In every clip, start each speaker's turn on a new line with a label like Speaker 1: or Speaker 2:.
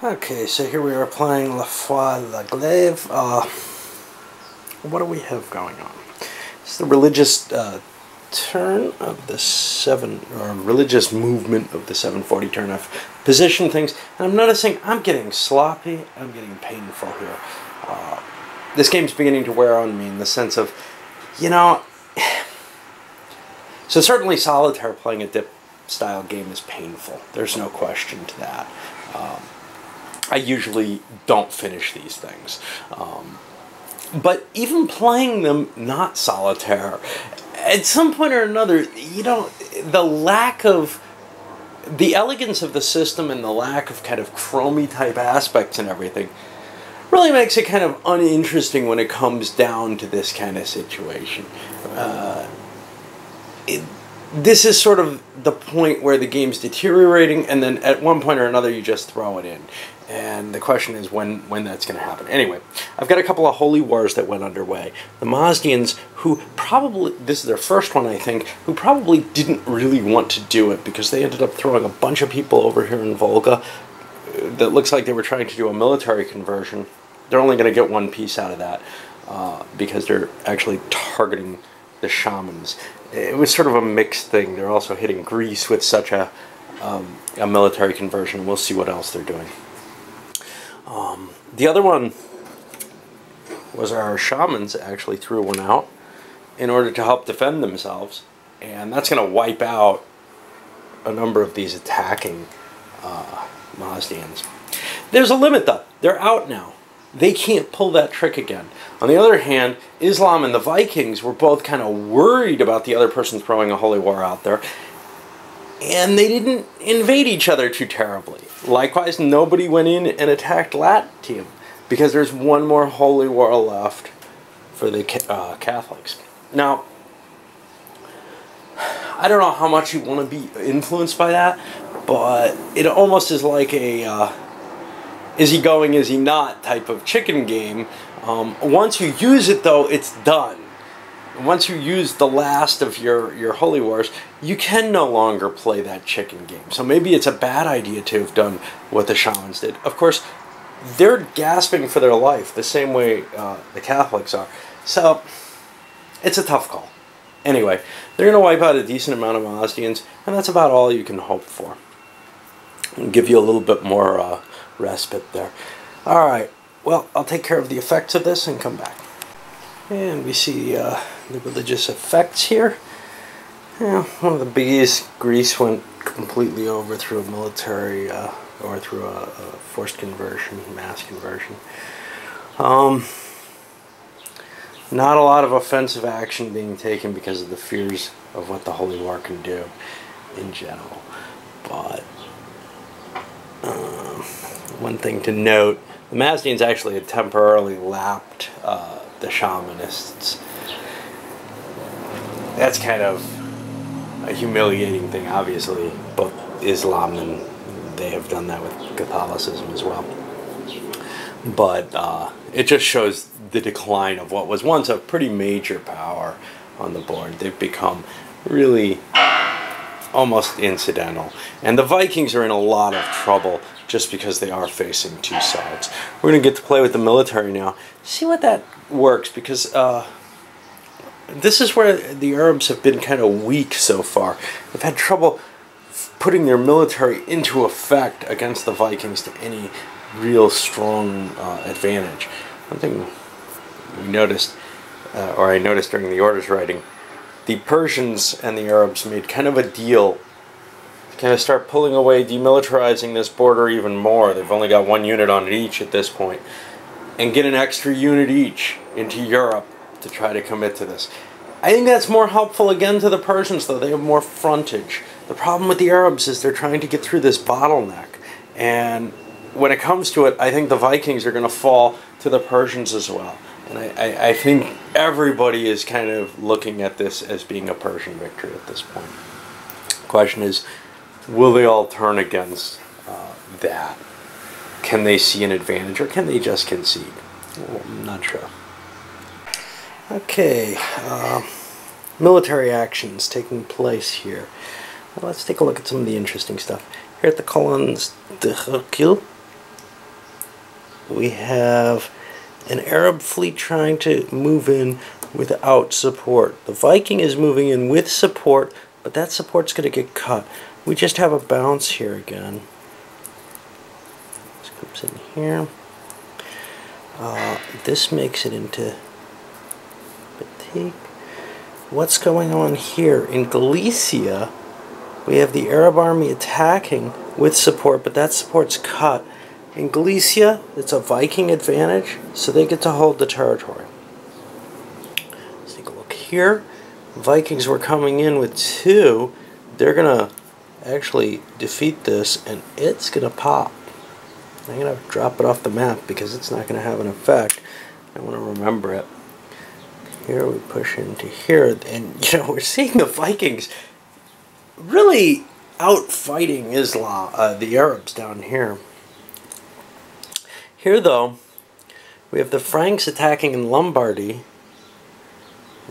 Speaker 1: Okay, so here we are playing La Foi La Glaive. What do we have going on? It's the religious turn of the religious movement of the 740 turn. I've positioned things, and I'm noticing I'm getting sloppy, I'm getting painful here. This game's beginning to wear on me in the sense of, so certainly solitaire playing a dip style game is painful. There's no question to that. I usually don't finish these things. But even playing them not solitaire, at some point or another, the lack of the elegance of the system and the lack of kind of chromy type aspects and everything really makes it kind of uninteresting when it comes down to this kind of situation. This is sort of the point where the game's deteriorating, and then at one point or another you just throw it in. And the question is when that's going to happen. Anyway, I've got a couple of holy wars that went underway. The Mazdians, who probably, this is their first one I think, who probably didn't really want to do it because they ended up throwing a bunch of people over here in Volga that looks like they were trying to do a military conversion. They're only going to get one piece out of that because they're actually targeting the shamans. It was sort of a mixed thing. They're also hitting Greece with such a military conversion. We'll see what else they're doing. The other one was our shamans actually threw one out in order to help defend themselves, and that's going to wipe out a number of these attacking Mazdians. There's a limit though. They're out now. They can't pull that trick again. On the other hand, Islam and the Vikings were both kind of worried about the other person throwing a holy war out there, and they didn't invade each other too terribly. Likewise, nobody went in and attacked Latium, because there's one more holy war left for the Catholics. Now, I don't know how much you want to be influenced by that, but it almost is like a is he going, is he not type of chicken game. Once you use it, though, it's done. Once you use the last of your holy wars, you can no longer play that chicken game. So maybe it's a bad idea to have done what the shamans did. Of course, they're gasping for their life the same way the Catholics are. So it's a tough call. Anyway, they're going to wipe out a decent amount of Mazdians, and that's about all you can hope for. I'll give you a little bit more respite there. Alright, well, I'll take care of the effects of this and come back. And we see the religious effects here. Yeah, one of the biggies, Greece went completely over through a military, or through a forced conversion, mass conversion. Not a lot of offensive action being taken because of the fears of what the Holy War can do in general. But one thing to note, the Mazdians actually had temporarily lapped the shamanists. That's kind of a humiliating thing, obviously. Both Islam and they have done that with Catholicism as well. But it just shows the decline of what was once a pretty major power on the board. They've become really almost incidental. And the Vikings are in a lot of trouble just because they are facing two sides. We're going to get to play with the military now. See what that works, because this is where the Arabs have been kind of weak so far. They've had trouble putting their military into effect against the Vikings to any real strong advantage. One thing we noticed, or I noticed during the orders writing, the Persians and the Arabs made kind of a deal to kind of start pulling away, demilitarizing this border even more. They've only got one unit on it each at this point, and get an extra unit each into Europe to try to commit to this. I think that's more helpful again to the Persians, though. They have more frontage. The problem with the Arabs is they're trying to get through this bottleneck, and when it comes to it, I think the Vikings are going to fall to the Persians as well. And I think everybody is kind of looking at this as being a Persian victory at this point. The question is, will they all turn against that? Can they see an advantage, or can they just concede? Well, I'm not sure. Okay, military actions taking place here. Well, let's take a look at some of the interesting stuff. Here at the colons de Hercule, we have an Arab fleet trying to move in without support. The Viking is moving in with support, but that support's going to get cut. We just have a bounce here again. This comes in here. This makes it into Batik. What's going on here? In Galicia, we have the Arab army attacking with support, but that support's cut. In Galicia, it's a Viking advantage, so they get to hold the territory. Let's take a look here. Vikings were coming in with 2. They're going to actually defeat this, and it's going to pop. I'm going to drop it off the map because it's not going to have an effect. I want to remember it. Here we push into here, and you know, we're seeing the Vikings really out fighting Islam, the Arabs down here. Here, though, we have the Franks attacking in Lombardy,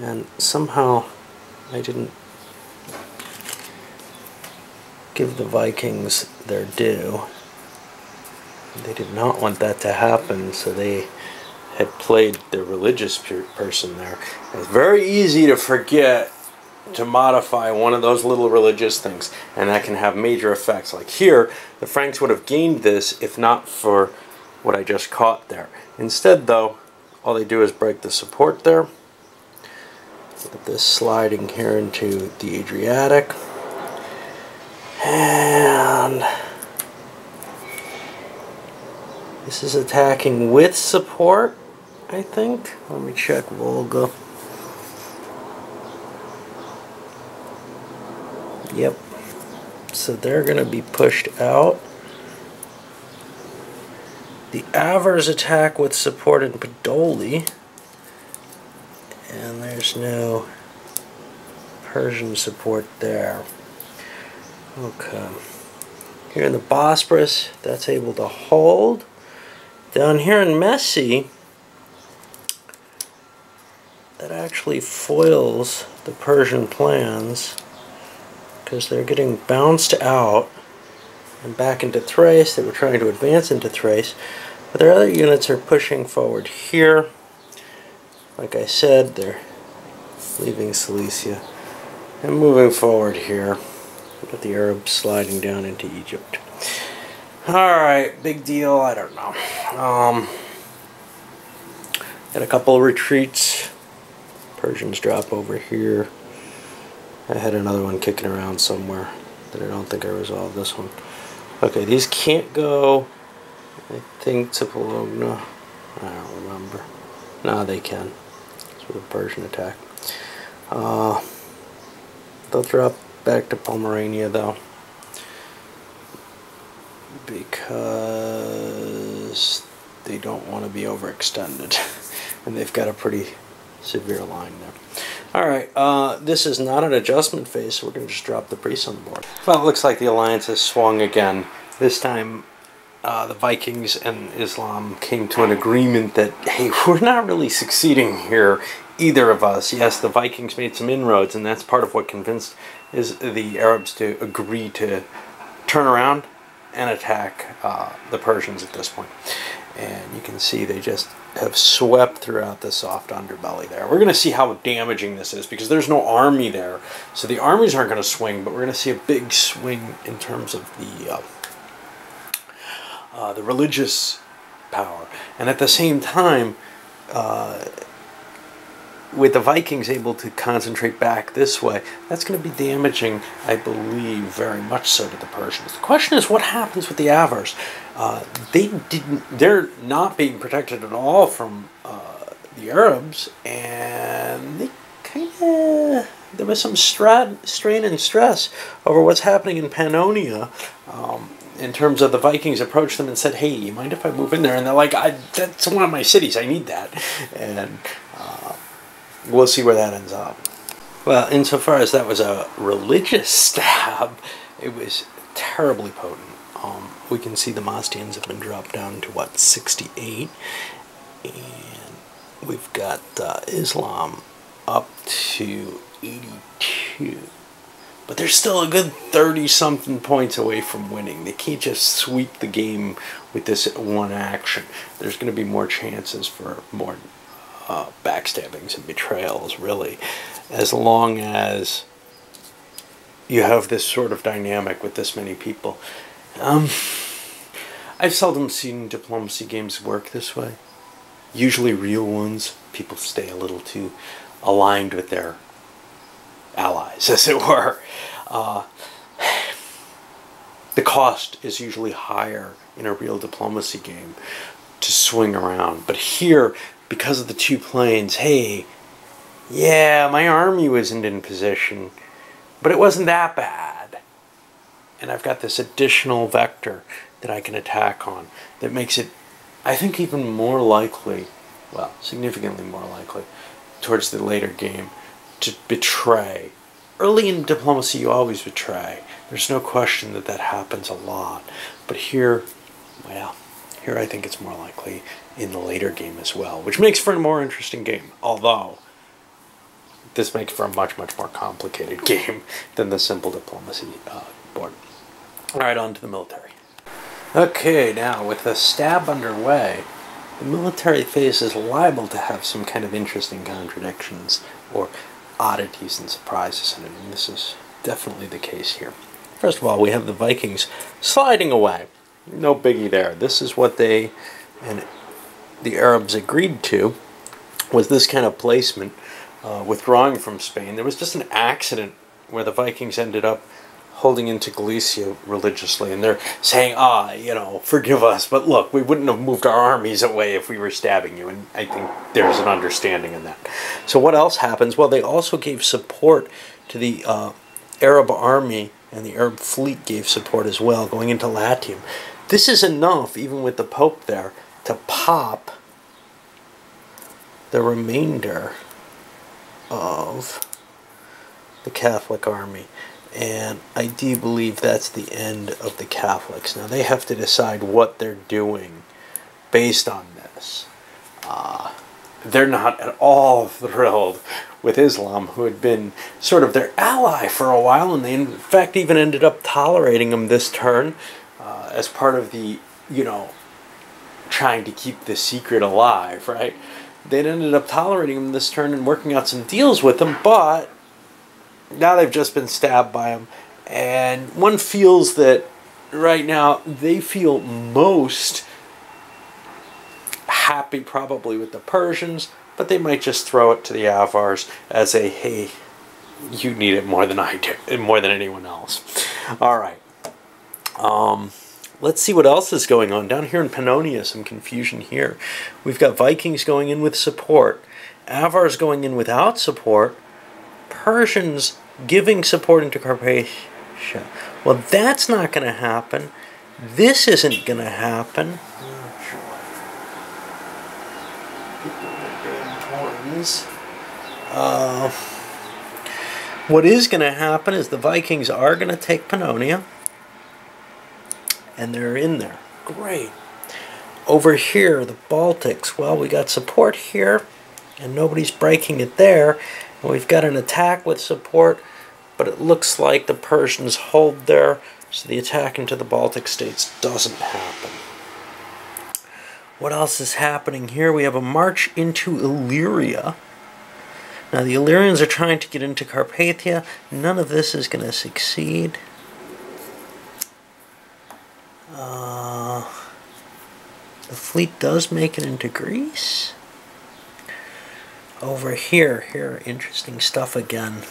Speaker 1: and somehow I didn't give the Vikings their due. They did not want that to happen, so they had played the religious person there. It's very easy to forget to modify one of those little religious things, and that can have major effects. Like here, the Franks would have gained this if not for what I just caught there. Instead, though, all they do is break the support there. Look at this sliding here into the Adriatic. And this is attacking with support, I think. Let me check Volga. Yep. So they're going to be pushed out. The Avars attack with support in Podoli. And there's no Persian support there. Okay. Here in the Bosporus, that's able to hold. Down here in Messi, that actually foils the Persian plans because they're getting bounced out and back into Thrace. They were trying to advance into Thrace, but their other units are pushing forward here. Like I said, they're leaving Cilicia and moving forward here. Got the Arabs sliding down into Egypt. Alright, big deal, I don't know. Got a couple of retreats. Persians drop over here. I had another one kicking around somewhere that I don't think I resolved this one. Okay, these can't go, I think, to Bologna. I don't remember. No, they can. It's with a Persian attack. They'll drop back to Pomerania, though, because they don't want to be overextended, and they've got a pretty severe line there. Alright, this is not an adjustment phase, so we're going to just drop the priests on the board. Well, it looks like the alliance has swung again. This time, the Vikings and Islam came to an agreement that, hey, we're not really succeeding here, either of us. Yes, the Vikings made some inroads, and that's part of what convinced the Arabs to agree to turn around and attack the Persians at this point. And you can see they just have swept throughout the soft underbelly there. We're going to see how damaging this is because there's no army there. So the armies aren't going to swing, but we're going to see a big swing in terms of the religious power. And at the same time, with the Vikings able to concentrate back this way, that's going to be damaging, I believe, very much so to the Persians. The question is, what happens with the Avars? They're not being protected at all from the Arabs, and they there was some strain and stress over what's happening in Pannonia. In terms of the Vikings approached them and said, hey, you mind if I move in there? And they're like, that's one of my cities, I need that. And we'll see where that ends up. Well, insofar as that was a religious stab, it was terribly potent. We can see the Mazdians have been dropped down to, what, 68? And we've got Islam up to 82. but they're still a good 30-something points away from winning. They can't just sweep the game with this one action. There's going to be more chances for more backstabbings and betrayals, really, as long as you have this sort of dynamic with this many people. I've seldom seen diplomacy games work this way. Usually real ones, people stay a little too aligned with their allies, as it were. The cost is usually higher in a real diplomacy game to swing around. But here, because of the two planes, hey, yeah, my army wasn't in position, but it wasn't that bad. And I've got this additional vector that I can attack on that makes it, I think, even more likely, well, significantly more likely, towards the later game, to betray. Early in diplomacy, you always betray. There's no question that that happens a lot. But here, well, here I think it's more likely in the later game as well, which makes for a more interesting game. Although, this makes for a much, much more complicated game than the simple diplomacy board. All right, on to the military. Okay, now with the stab underway, the military phase is liable to have some kind of interesting contradictions or oddities and surprises in it, and this is definitely the case here. First of all, we have the Vikings sliding away. No biggie there. This is what they and the Arabs agreed to, was this kind of placement, withdrawing from Spain. There was just an accident where the Vikings ended up holding into Galicia religiously, and they're saying, you know, forgive us, but look, we wouldn't have moved our armies away if we were stabbing you, and I think there's an understanding in that. So what else happens? Well, they also gave support to the Arab army, and the Arab fleet gave support as well, going into Latium. This is enough, even with the Pope there, to pop the remainder of the Catholic army. And I do believe that's the end of the Catholics. Now they have to decide what they're doing based on this. They're not at all thrilled with Islam, who had been sort of their ally for a while, and they in fact even ended up tolerating him this turn as part of the, you know, trying to keep the secret alive, right? They'd ended up tolerating him this turn and working out some deals with him, but now they've just been stabbed by him, and one feels that right now they feel most happy probably with the Persians, but they might just throw it to the Avars as a, hey, you need it more than I do, more than anyone else. All right. Let's see what else is going on. Down here in Pannonia, some confusion here. We've got Vikings going in with support, Avars going in without support, Persians giving support into Carpathia. Well, that's not going to happen. This isn't going to happen. What is going to happen is the Vikings are going to take Pannonia, and they're in there. Great. Over here, the Baltics, well, we got support here, and nobody's breaking it there. And we've got an attack with support, but it looks like the Persians hold there, so the attack into the Baltic states doesn't happen. What else is happening here? We have a march into Illyria. Now the Illyrians are trying to get into Carpathia. None of this is going to succeed. The fleet does make it into Greece. Over here, interesting stuff again.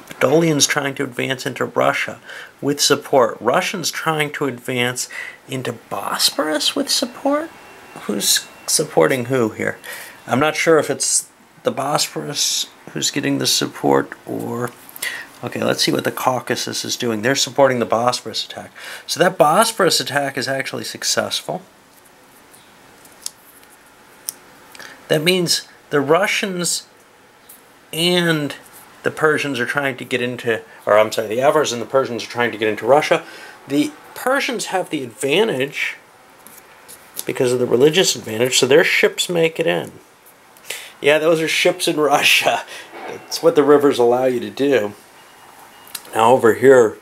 Speaker 1: Podolians trying to advance into Russia with support. Russians trying to advance into Bosporus with support? Who's supporting who here? I'm not sure if it's the Bosporus who's getting the support or... Okay, let's see what the Caucasus is doing. They're supporting the Bosporus attack. So that Bosporus attack is actually successful. That means the Russians and the Persians are trying to get into... Or I'm sorry, the Avars and the Persians are trying to get into Russia. The Persians have the advantage because of the religious advantage, so their ships make it in. Yeah, those are ships in Russia. That's what the rivers allow you to do. Now over here,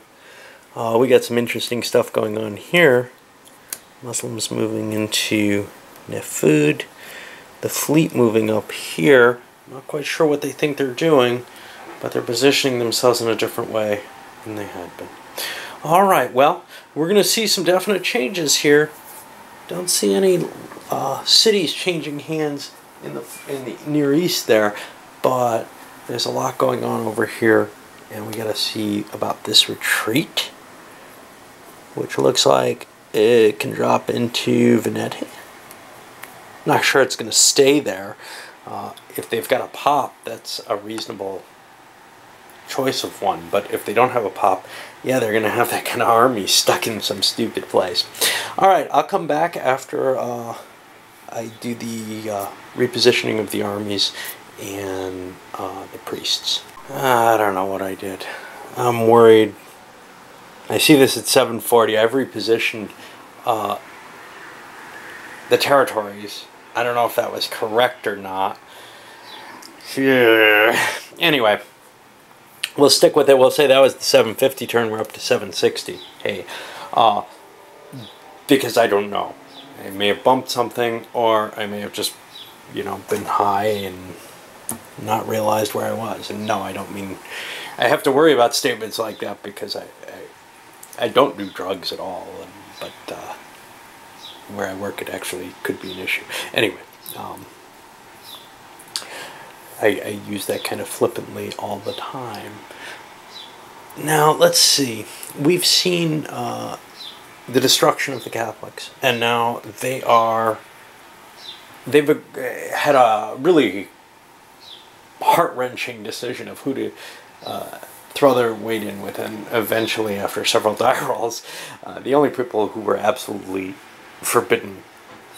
Speaker 1: we got some interesting stuff going on here. Muslims moving into Nefud. The fleet moving up here. Not quite sure what they think they're doing, but they're positioning themselves in a different way than they had been. Alright, well, we're going to see some definite changes here. Don't see any cities changing hands in the Near East there, but there's a lot going on over here, and we got to see about this retreat, which looks like it can drop into Veneti. Not sure it's going to stay there. If they've got a pop, that's a reasonable choice of one. But if they don't have a pop, yeah, they're going to have that kind of army stuck in some stupid place. Alright, I'll come back after I do the repositioning of the armies and the priests. I don't know what I did. I'm worried. I see this at 740. I've repositioned the territories. I don't know if that was correct or not. Anyway, we'll stick with it. We'll say that was the 750 turn. We're up to 760. Hey, because I don't know. I may have bumped something, or I may have just, you know, been high and not realized where I was. And no, I don't mean I have to worry about statements like that because I don't do drugs at all. But where I work, it actually could be an issue. Anyway, I use that kind of flippantly all the time. Now, let's see. We've seen the destruction of the Catholics, and now they've had a really heart-wrenching decision of who to throw their weight in with, and eventually, after several die rolls, the only people who were absolutely forbidden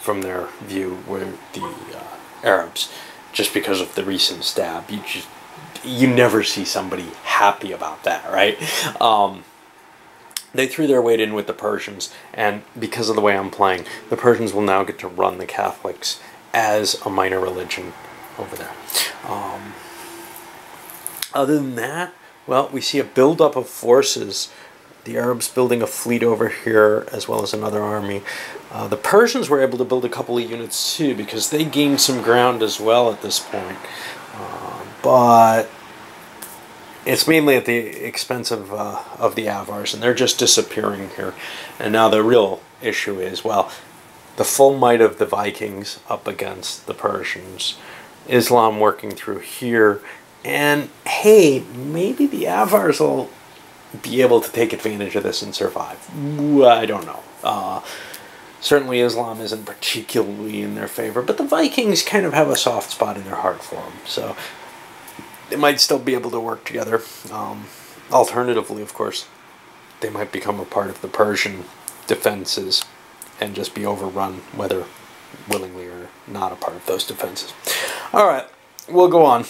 Speaker 1: from their view were the Arabs, just because of the recent stab. You never see somebody happy about that, right? They threw their weight in with the Persians, and because of the way I'm playing, the Persians will now get to run the Catholics as a minor religion over there. Other than that, well, we see a buildup of forces. The Arabs building a fleet over here, as well as another army. The Persians were able to build a couple of units too, because they gained some ground as well at this point. But it's mainly at the expense of the Avars, and they're just disappearing here. And now the real issue is, well, the full might of the Vikings up against the Persians, Islam working through here, and hey, maybe the Avars will be able to take advantage of this and survive. I don't know. Certainly Islam isn't particularly in their favor, but the Vikings kind of have a soft spot in their heart for them, so they might still be able to work together. Alternatively, of course, they might become a part of the Persian defenses and just be overrun, whether willingly or not a part of those defenses. Alright, we'll go on.